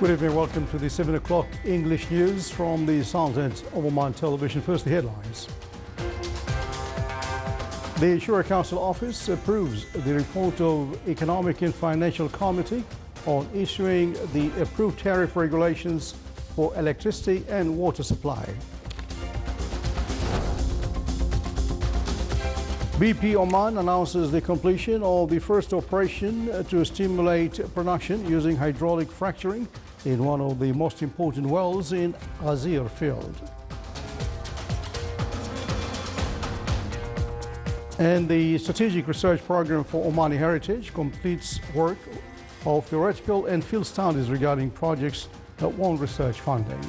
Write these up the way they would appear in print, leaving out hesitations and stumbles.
Good evening, welcome to the 7 o'clock English news from the Sultanate of Oman Television. First, the headlines. The Shura Council Office approves the report of Economic and Financial Committee on issuing the approved tariff regulations for electricity and water supply. BP Oman announces the completion of the first operation to stimulate production using hydraulic fracturing in one of the most important wells in Ghazir field. And the Strategic Research Program for Omani Heritage completes work of theoretical and field studies regarding projects that won research funding.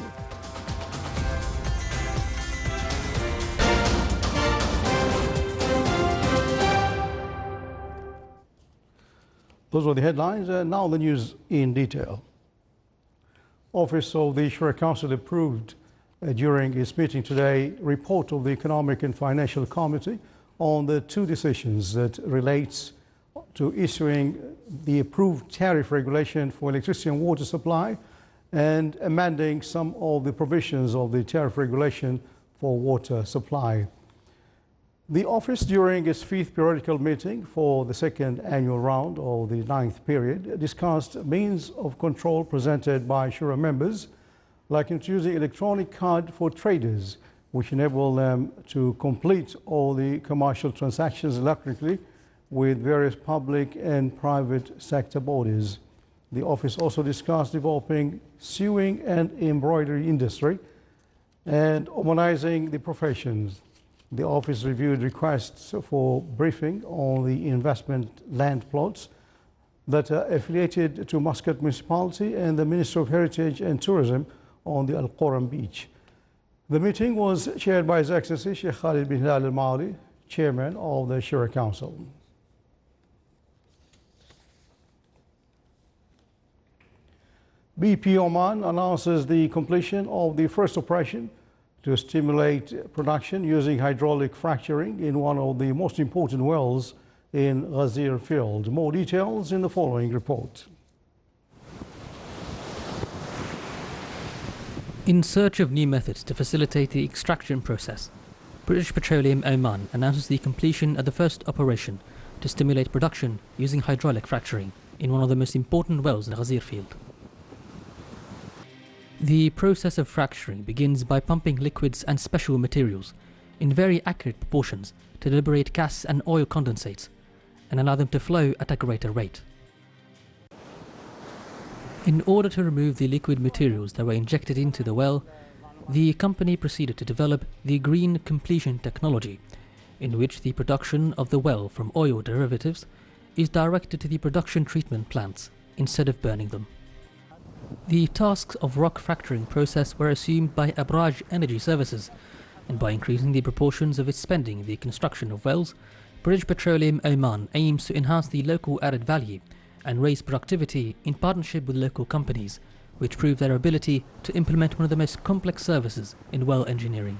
Those were the headlines, and now the news in detail. Office of the Shura Council approved during its meeting today report of the Economic and Financial Committee on the two decisions that relates to issuing the approved tariff regulation for electricity and water supply and amending some of the provisions of the tariff regulation for water supply. The office, during its fifth periodical meeting for the second annual round of the ninth period, discussed means of control presented by Shura members, like introducing electronic card for traders, which enable them to complete all the commercial transactions electronically with various public and private sector bodies. The office also discussed developing sewing and embroidery industry and Omanizing the professions. The office reviewed requests for briefing on the investment land plots that are affiliated to Muscat Municipality and the Ministry of Heritage and Tourism on the Al Quram beach. The meeting was chaired by His Excellency Sheikh Khalid bin Hilal Al Maali, Chairman of the Shura Council. BP Oman announces the completion of the first operation to stimulate production using hydraulic fracturing in one of the most important wells in Ghazir field. More details in the following report. In search of new methods to facilitate the extraction process, British Petroleum Oman announces the completion of the first operation to stimulate production using hydraulic fracturing in one of the most important wells in the Ghazir field. The process of fracturing begins by pumping liquids and special materials in very accurate proportions to liberate gas and oil condensates and allow them to flow at a greater rate. In order to remove the liquid materials that were injected into the well, the company proceeded to develop the green completion technology, in which the production of the well from oil derivatives is directed to the production treatment plants instead of burning them. The tasks of rock fracturing process were assumed by Abraj Energy Services, and by increasing the proportions of its spending in the construction of wells, British Petroleum Oman aims to enhance the local added value and raise productivity in partnership with local companies, which prove their ability to implement one of the most complex services in well engineering.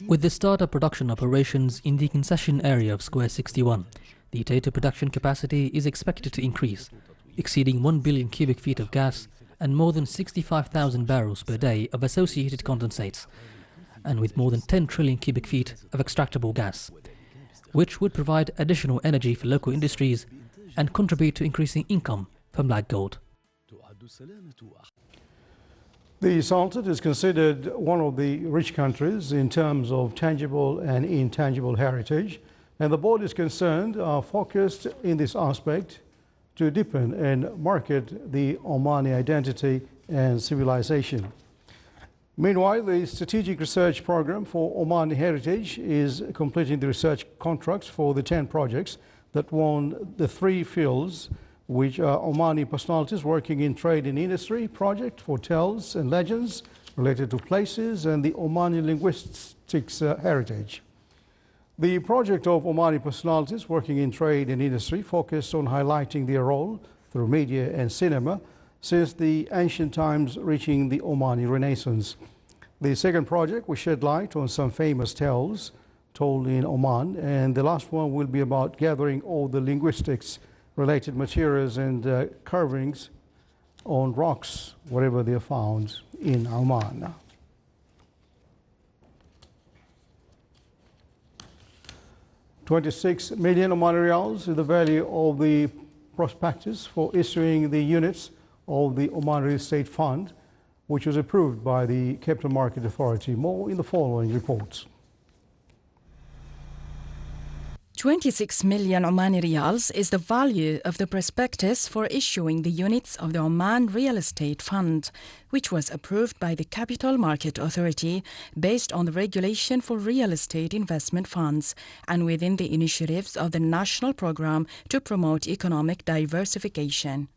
With the start of production operations in the concession area of Square 61, the total production capacity is expected to increase, exceeding 1 billion cubic feet of gas and more than 65,000 barrels per day of associated condensates, and with more than 10 trillion cubic feet of extractable gas, which would provide additional energy for local industries and contribute to increasing income from black gold. The Sultanate is considered one of the rich countries in terms of tangible and intangible heritage, and the board is concerned are focused in this aspect to deepen and market the Omani identity and civilization. Meanwhile, the Strategic Research Program for Omani Heritage is completing the research contracts for the 10 projects that won the 3 fields, which are Omani personalities working in trade and industry project for tales and legends related to places, and the Omani linguistics heritage. The project of Omani personalities working in trade and industry focused on highlighting their role through media and cinema since the ancient times, reaching the Omani Renaissance. The second project will shed light on some famous tales told in Oman, and the last one will be about gathering all the linguistics related materials and carvings on rocks wherever they are found in Oman. $26 million Omani Riyals is the value of the prospectus for issuing the units of the Oman Real Estate Fund, which was approved by the Capital Market Authority. More in the following reports. 26 million Omani Riyals is the value of the prospectus for issuing the units of the Oman Real Estate Fund, which was approved by the Capital Market Authority based on the regulation for real estate investment funds and within the initiatives of the National Programme to promote economic diversification.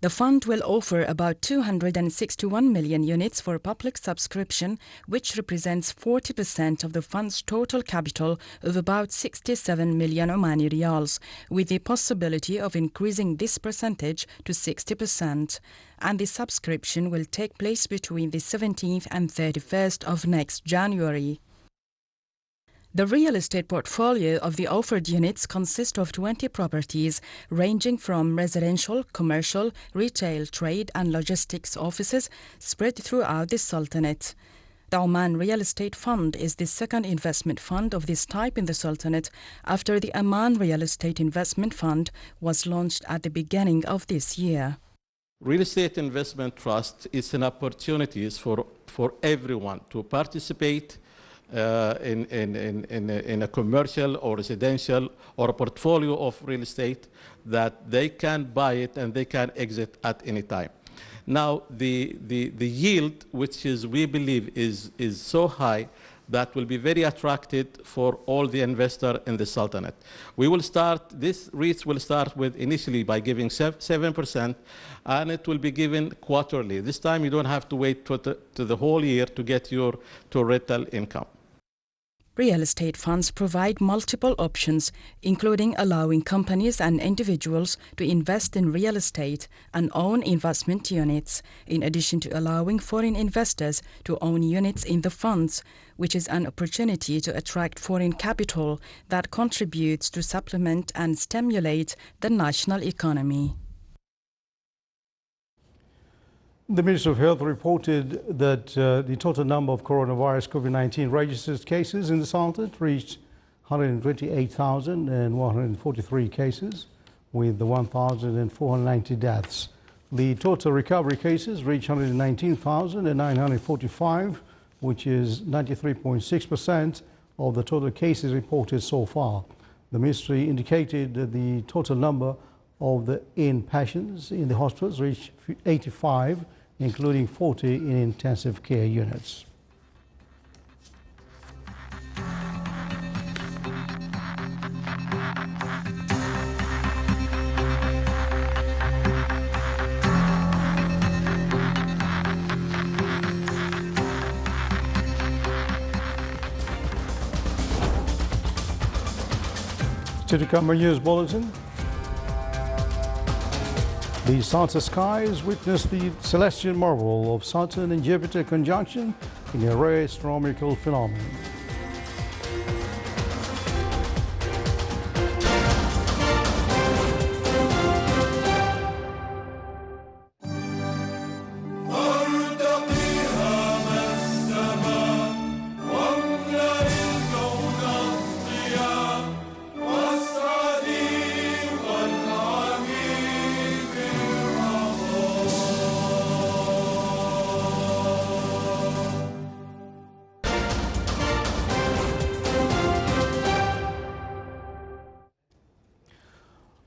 The fund will offer about 261 million units for public subscription, which represents 40% of the fund's total capital of about 67 million Omani Riyals, with the possibility of increasing this percentage to 60%. And the subscription will take place between the 17th and 31st of next January. The real estate portfolio of the offered units consists of 20 properties ranging from residential, commercial, retail, trade and logistics offices spread throughout the Sultanate. The Oman Real Estate Fund is the second investment fund of this type in the Sultanate after the Oman Real Estate Investment Fund was launched at the beginning of this year. Real estate investment trust is an opportunity for everyone to participate in a commercial or residential or a portfolio of real estate, that they can buy it and they can exit at any time. Now, the yield, which is, we believe, is so high that will be very attractive for all the investor in the Sultanate. We will start, this REITs will start with initially by giving 7%, and it will be given quarterly. This time you don't have to wait to the whole year to get your rental income. Real estate funds provide multiple options, including allowing companies and individuals to invest in real estate and own investment units, in addition to allowing foreign investors to own units in the funds, which is an opportunity to attract foreign capital that contributes to supplement and stimulate the national economy. The Ministry of Health reported that the total number of coronavirus COVID-19 registered cases in the Sultanate reached 128,143 cases, with 1,490 deaths. The total recovery cases reached 119,945, which is 93.6% of the total cases reported so far. The ministry indicated that the total number of the inpatients in the hospitals reached 85, including 40 in intensive care units. To come news bulletin. The Sultan skies witnessed the celestial marvel of Saturn and Jupiter conjunction in a rare astronomical phenomenon.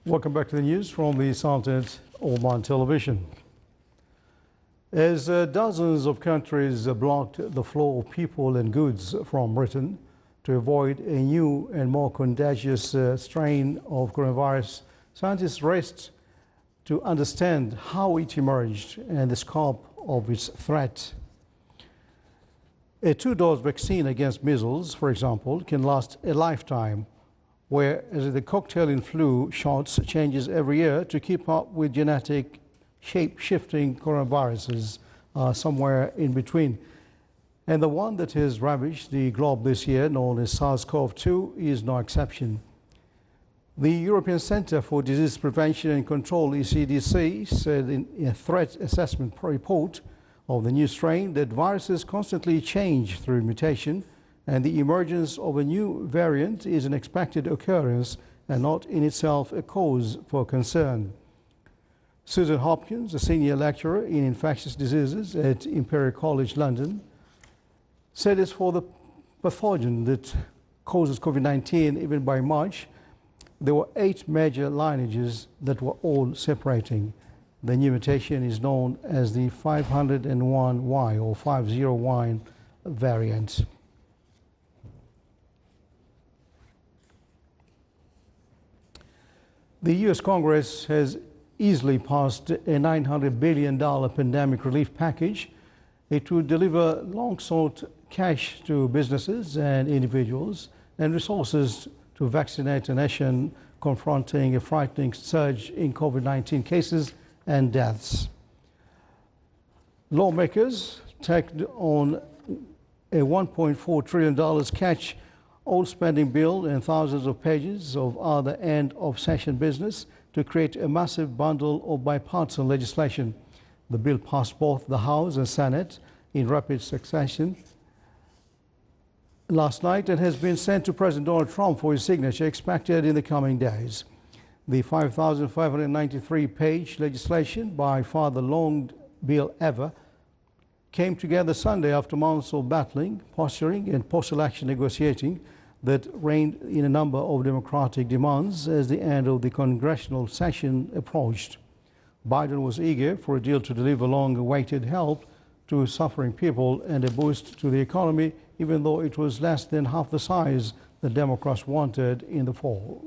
Welcome back to the news from the Sultanate Oman Television. As dozens of countries blocked the flow of people and goods from Britain to avoid a new and more contagious strain of coronavirus, scientists raced to understand how it emerged and the scope of its threat. A two-dose vaccine against measles, for example, can last a lifetime, whereas the cocktail in flu shots changes every year to keep up with genetic shape-shifting coronaviruses somewhere in between. And the one that has ravaged the globe this year, known as SARS-CoV-2, is no exception. The European Centre for Disease Prevention and Control, ECDC, said in a threat assessment report of the new strain that viruses constantly change through mutation, and the emergence of a new variant is an expected occurrence and not in itself a cause for concern. Susan Hopkins, a senior lecturer in infectious diseases at Imperial College London, said it's for the pathogen that causes COVID-19. Even by March, there were 8 major lineages that were all separating. The new mutation is known as the 501Y or 50Y variant. The US Congress has easily passed a $900 billion pandemic relief package. It would deliver long-sought cash to businesses and individuals and resources to vaccinate a nation confronting a frightening surge in COVID-19 cases and deaths. Lawmakers tacked on a $1.4 trillion catch-all spending bill and thousands of pages of other end-of-session business to create a massive bundle of bipartisan legislation. The bill passed both the House and Senate in rapid succession last night and has been sent to President Donald Trump for his signature, expected in the coming days. The 5,593-page legislation, by far the longest bill ever, came together Sunday after months of battling, posturing, and post-election negotiating that reigned in a number of Democratic demands as the end of the congressional session approached. Biden was eager for a deal to deliver long-awaited help to suffering people and a boost to the economy, even though it was less than half the size the Democrats wanted in the fall.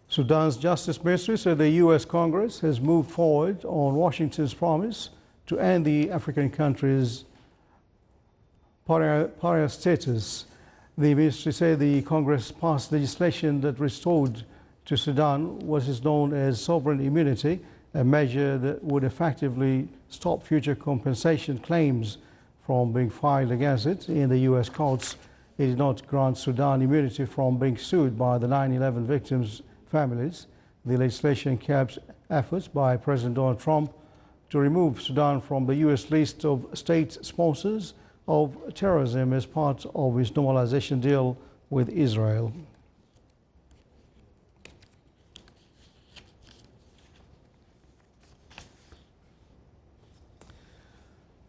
Sudan's Justice Ministry said the U.S. Congress has moved forward on Washington's promise to end the African country's pariah status. The ministry said the Congress passed legislation that restored to Sudan what is known as sovereign immunity, a measure that would effectively stop future compensation claims from being filed against it in the U.S. courts. It did not grant Sudan immunity from being sued by the 9/11 victims' families. The legislation caps efforts by President Donald Trump to remove Sudan from the U.S. list of state sponsors of terrorism as part of its normalization deal with Israel.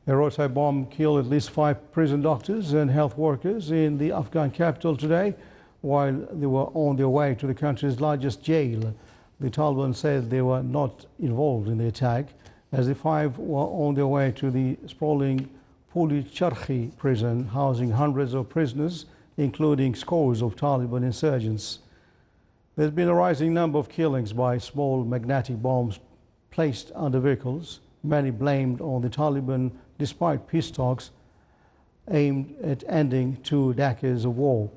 A roadside bomb killed at least 5 prison doctors and health workers in the Afghan capital today while they were on their way to the country's largest jail. The Taliban said they were not involved in the attack, as the 5 were on their way to the sprawling Puli Charkhi prison, housing hundreds of prisoners, including scores of Taliban insurgents. There's been a rising number of killings by small magnetic bombs placed under vehicles, many blamed on the Taliban despite peace talks aimed at ending 2 decades of war.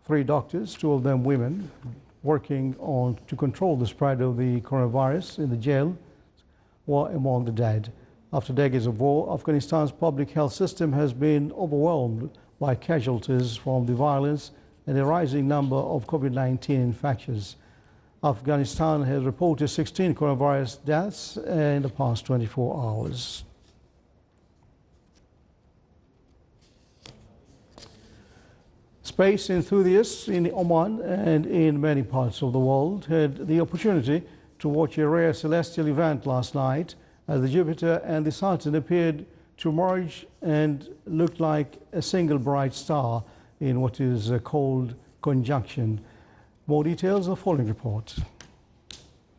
3 doctors, 2 of them women, working to control the spread of the coronavirus in the jail, were among the dead. After decades of war, Afghanistan's public health system has been overwhelmed by casualties from the violence and a rising number of COVID-19 infections. Afghanistan has reported 16 coronavirus deaths in the past 24 hours. Space enthusiasts in Oman and in many parts of the world had the opportunity to watch a rare celestial event last night as the Jupiter and the Saturn appeared to merge and looked like a single bright star in what is called conjunction. More details in the following report.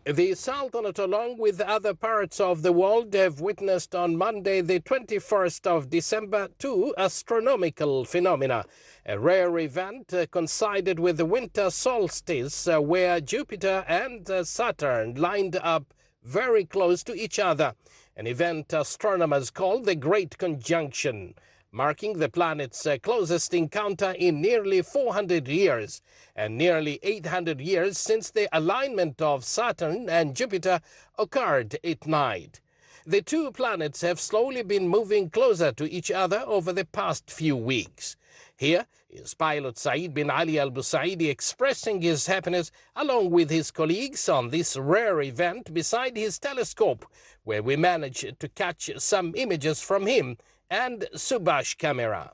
The Sultanate, along with other parts of the world, have witnessed on Monday, the 21st of December, 2 astronomical phenomena. A rare event coincided with the winter solstice, where Jupiter and Saturn lined up very close to each other, an event astronomers call the Great Conjunction, marking the planet's closest encounter in nearly 400 years and nearly 800 years since the alignment of Saturn and Jupiter occurred at night. The two planets have slowly been moving closer to each other over the past few weeks. Here is pilot Saeed bin Ali al-Busaidi expressing his happiness along with his colleagues on this rare event beside his telescope, where we managed to catch some images from him and Subash camera.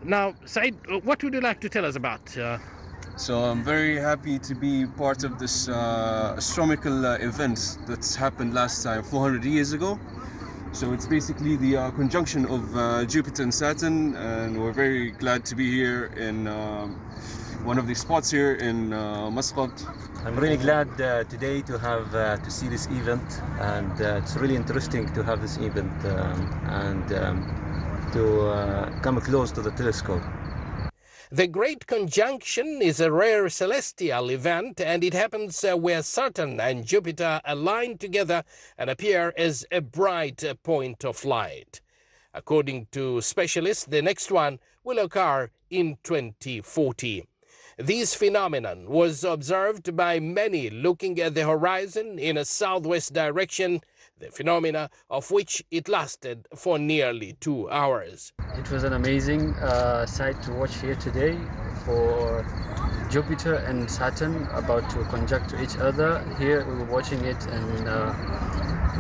Now, Saeed, what would you like to tell us about? So I'm very happy to be part of this astronomical event that's happened last time 400 years ago. So it's basically the conjunction of Jupiter and Saturn, and we're very glad to be here in one of the spots here in Muscat. I'm really glad today to have to see this event, and it's really interesting to have this event and to come close to the telescope. The Great Conjunction is a rare celestial event, and it happens where Saturn and Jupiter align together and appear as a bright point of light. According to specialists, the next one will occur in 2040. This phenomenon was observed by many looking at the horizon in a southwest direction, the phenomena of which it lasted for nearly 2 hours. It was an amazing sight to watch here today for Jupiter and Saturn about to conjunct to each other. Here we were watching it in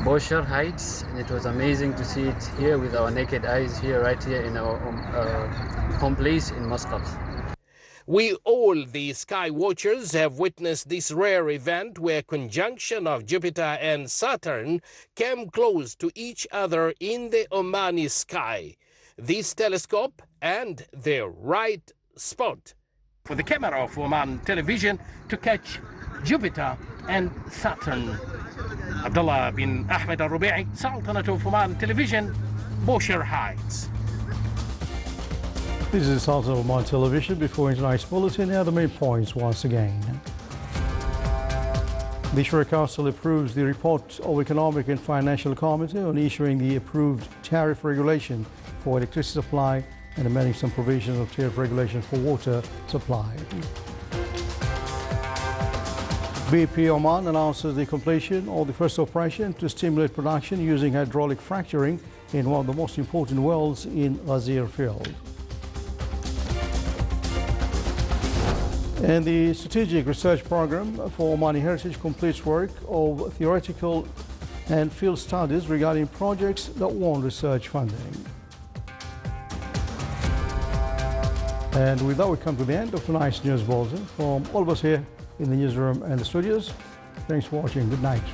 Bosher Heights, and it was amazing to see it here with our naked eyes here, right here in our home place in Muscat. We all, the sky watchers, have witnessed this rare event where conjunction of Jupiter and Saturn came close to each other in the Omani sky. This telescope and the right spot for the camera of Oman television to catch Jupiter and Saturn. Abdullah bin Ahmed al-Rubi'i, Sultanate of Oman television, Bosher Heights. This is Sultan of Oman Television. Before tonight's bulletin, here are the main points once again. The Sharia Council approves the report of Economic and Financial Committee on issuing the approved tariff regulation for electricity supply and amending some provisions of tariff regulation for water supply. BP Oman announces the completion of the first operation to stimulate production using hydraulic fracturing in one of the most important wells in Ghazir field. And the Strategic Research Program for Omani Heritage completes work of theoretical and field studies regarding projects that won research funding. And with that, we come to the end of tonight's news bulletin. From all of us here in the newsroom and the studios, thanks for watching. Good night.